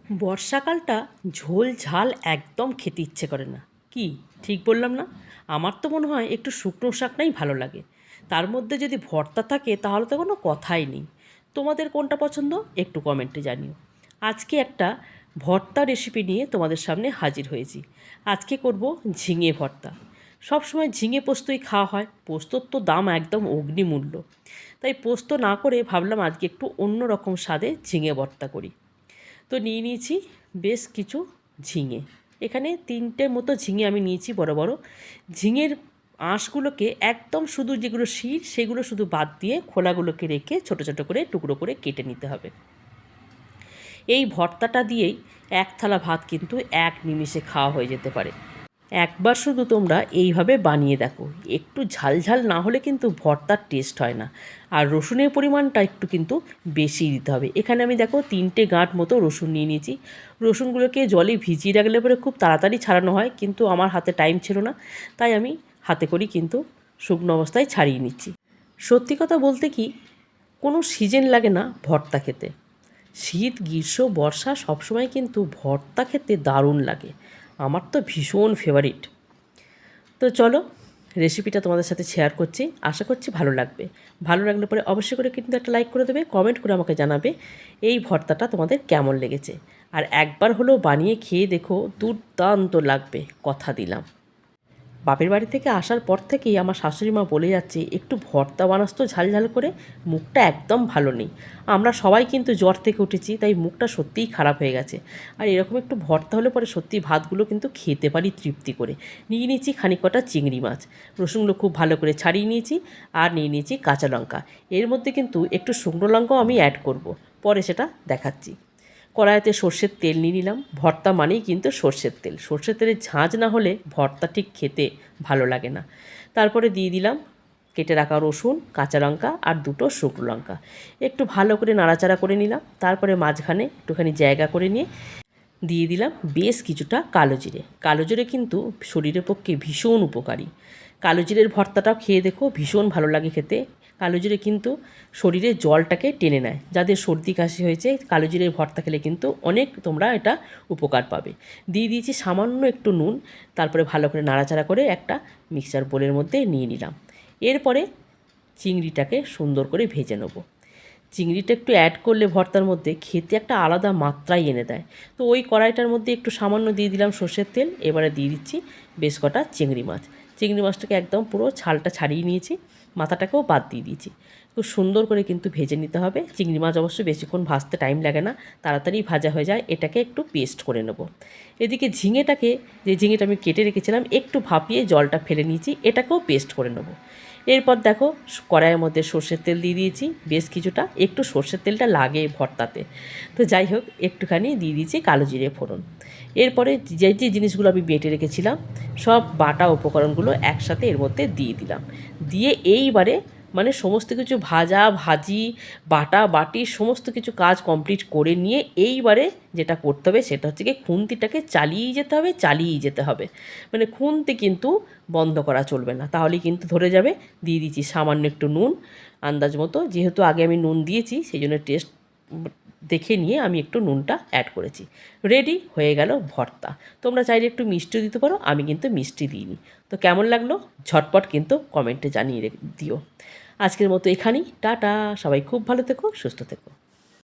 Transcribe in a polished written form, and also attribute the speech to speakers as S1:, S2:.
S1: বর্ষাকালটা ঝোল ঝাল একদম খেতে ইচ্ছে করে না। কি ঠিক বললাম না? আমার তো মনে হয় একটু শুকনো শাকটাই ভালো লাগে। তার মধ্যে যদি ভর্তা থাকে তাহলে তো কোনো কথাই নেই। তোমাদের কোনটা পছন্দ একটু কমেন্টে জানিও। আজকে একটা ভর্তা রেসিপি নিয়ে তোমাদের সামনে হাজির হয়েছি। আজকে করব ঝিঙে ভর্তা। সব সময় ঝিঙে পোস্তই খাওয়া হয়, পোস্তর তো দাম একদম অগ্নিমূল্য। তাই পোস্ত না করে ভাবলাম আজকে একটু অন্য রকম স্বাদে ঝিঙে ভর্তা করি। তো নিয়ে নিয়েছি বেশ কিছু ঝিঙে। এখানে 3টে মতো ঝিঙে আমি নিয়েছি বড় বড়। ঝিঙের আঁশগুলোকে একদম শুধু যেগুলো শির সেগুলো শুধু বাদ দিয়ে খোলাগুলোকে রেখে ছোট ছোট করে টুকরো করে কেটে নিতে হবে। এই ভর্তাটা দিয়েই এক থালা ভাত কিন্তু এক নিমিষে খাওয়া হয়ে যেতে পারে। একবার শুধু তোমরা এইভাবে বানিয়ে দেখো, একটু ঝাল ঝাল না হলে কিন্তু ভর্তার টেস্ট হয় না। আর রসুনের পরিমাণটা একটু কিন্তু বেশি দিতে হবে। এখানে আমি দেখো 3টে গাঁট মতো রসুন নিয়ে নিয়েছি। রসুনগুলোকে জলে ভিজিয়ে রাখলে পরে খুব তাড়াতাড়ি ছাড়ানো হয়, কিন্তু আমার হাতে টাইম ছিল না, তাই আমি হাতে করেই কিন্তু শুকনো অবস্থায় ছাড়িয়ে নিচ্ছি। সত্যি কথা বলতে কি, কোনো সিজন লাগে না ভর্তা খেতে। শীত গ্রীষ্ম বর্ষা সবসময় কিন্তু ভর্তা খেতে দারুণ লাগে। আমার তো ভীষণ ফেভারিট। তো চলো রেসিপিটা তোমাদের সাথে শেয়ার করছি, আশা করছি ভালো লাগবে। ভালো লাগলে পরে অবশ্যই করে কিন্তু একটা লাইক করে দেবে, কমেন্ট করে আমাকে জানাবে এই ভর্তাটা তোমাদের কেমন লেগেছে। আর একবার হলেও বানিয়ে খেয়ে দেখো, দুর্দান্ত লাগবে, কথা দিলাম। বাপের বাড়ি থেকে আসার পর থেকেই আমার শাশুড়ি মা বলে যাচ্ছে একটু ভর্তা বানাস তো ঝাল ঝাল করে, মুখটা একদম ভালো নেই। আমরা সবাই কিন্তু জ্বর থেকে উঠেছি, তাই মুখটা সত্যিই খারাপ হয়ে গেছে। আর এরকম একটু ভর্তা হলে পরে সত্যি ভাতগুলো কিন্তু খেতে পারি তৃপ্তি করে। নিয়ে নিয়েছি খানিক কটা চিংড়ি মাছ, রসুনগুলো খুব ভালো করে ছাড়িয়ে নিয়েছি। আর নিয়ে নিয়েছি কাঁচা লঙ্কা। এর মধ্যে কিন্তু একটু শুকনো লঙ্কাও আমি অ্যাড করব, পরে সেটা দেখাচ্ছি। কড়াইতে সর্ষের তেল নিয়ে নিলাম। ভর্তা মানেই কিন্তু সর্ষের তেল, সর্ষের তেলের ঝাঁঝ না হলে ভর্তা ঠিক খেতে ভালো লাগে না। তারপরে দিয়ে দিলাম কেটে রাখা রসুন, কাঁচা লঙ্কা আর 2টো শুকনো লঙ্কা। একটু ভালো করে নাড়াচাড়া করে নিলাম। তারপরে মাঝখানে একটুখানি জায়গা করে নিয়ে দিয়ে দিলাম বেশ কিছুটা কালো জিরে। কালো জিরে কিন্তু শরীরের পক্ষে ভীষণ উপকারী। কালো জিরের ভর্তাটাও খেয়ে দেখো, ভীষণ ভালো লাগে খেতে। কালো জিরে কিন্তু শরীরের জলটাকে টেনে নেয়। যাদের সর্দি কাশি হয়েছে কালো জিরের ভর্তা খেলে কিন্তু অনেক তোমরা এটা উপকার পাবে। দিয়ে দিয়েছি সামান্য একটু নুন। তারপরে ভালো করে নাড়াচাড়া করে একটা মিক্সচার বোলের মধ্যে নিয়ে নিলাম। এরপরে চিংড়িটাকে সুন্দর করে ভেজে নেবো। চিংড়িটা একটু অ্যাড করলে ভর্তার মধ্যে খেতে একটা আলাদা মাত্রাই এনে দেয়। তো ওই কড়াইটার মধ্যে একটু সামান্য দিয়ে দিলাম সর্ষের তেল। এবারে দিয়ে দিচ্ছি বেশ কটা চিংড়ি মাছ। চিংড়ি মাছটাকে একদম পুরো ছালটা ছাড়িয়ে নিয়েছি, মাথাটাকেও বাদ দিয়ে দিয়েছি। খুব সুন্দর করে কিন্তু ভেজে নিতে হবে। চিংড়ি মাছ অবশ্যই বেশিক্ষণ ভাজতে টাইম লাগে না, তাড়াতাড়ি ভাজা হয়ে যায়। এটাকে একটু পেস্ট করে নেব। এদিকে ঝিঙেটাকে, যে ঝিঙেটা আমি কেটে রেখেছিলাম, একটু ভাপিয়ে জলটা ফেলে নিয়েছি, এটাকেও পেস্ট করে নেব। এরপর দেখো কড়াইয়ের মধ্যে সর্ষের তেল দিয়ে দিয়েছি বেশ কিছুটা, একটু সর্ষের তেলটা লাগে ভর্তাতে। তো যাই হোক, একটুখানি দিয়ে দিয়েছি কালো জিরে ফোড়ন। এরপরে যে যে জিনিসগুলো আমি বেটে রেখেছিলাম সব বাটা উপকরণগুলো একসাথে এর মধ্যে দিয়ে দিলাম। দিয়ে এইবারে মানে সমস্ত কিছু ভাজা ভাজি বাটা বাটি সমস্ত কিছু কাজ কমপ্লিট করে নিয়ে এইবারে যেটা করতে হবে সেটা হচ্ছে কি, খুন্তিটাকে চালিয়েই যেতে হবে, চালিয়েই যেতে হবে। মানে খুন্তি কিন্তু বন্ধ করা চলবে না, তাহলেই কিন্তু ধরে যাবে। দিয়ে দিচ্ছি সামান্য একটু নুন আন্দাজ মতো, যেহেতু আগে আমি নুন দিয়েছি সেই জন্য টেস্ট দেখে নিয়ে আমি একটু নুনটা অ্যাড করেছি। রেডি হয়ে গেল ভর্তা। তোমরা চাইলে একটু মিষ্টিও দিতে পারো, আমি কিন্তু মিষ্টি দিইনি। তো কেমন লাগলো ঝটপট কিন্তু কমেন্টে জানিয়ে দিও। আজকের মতো এখানেই, টাটা। সবাই খুব ভালো থেকো, সুস্থ থেকো।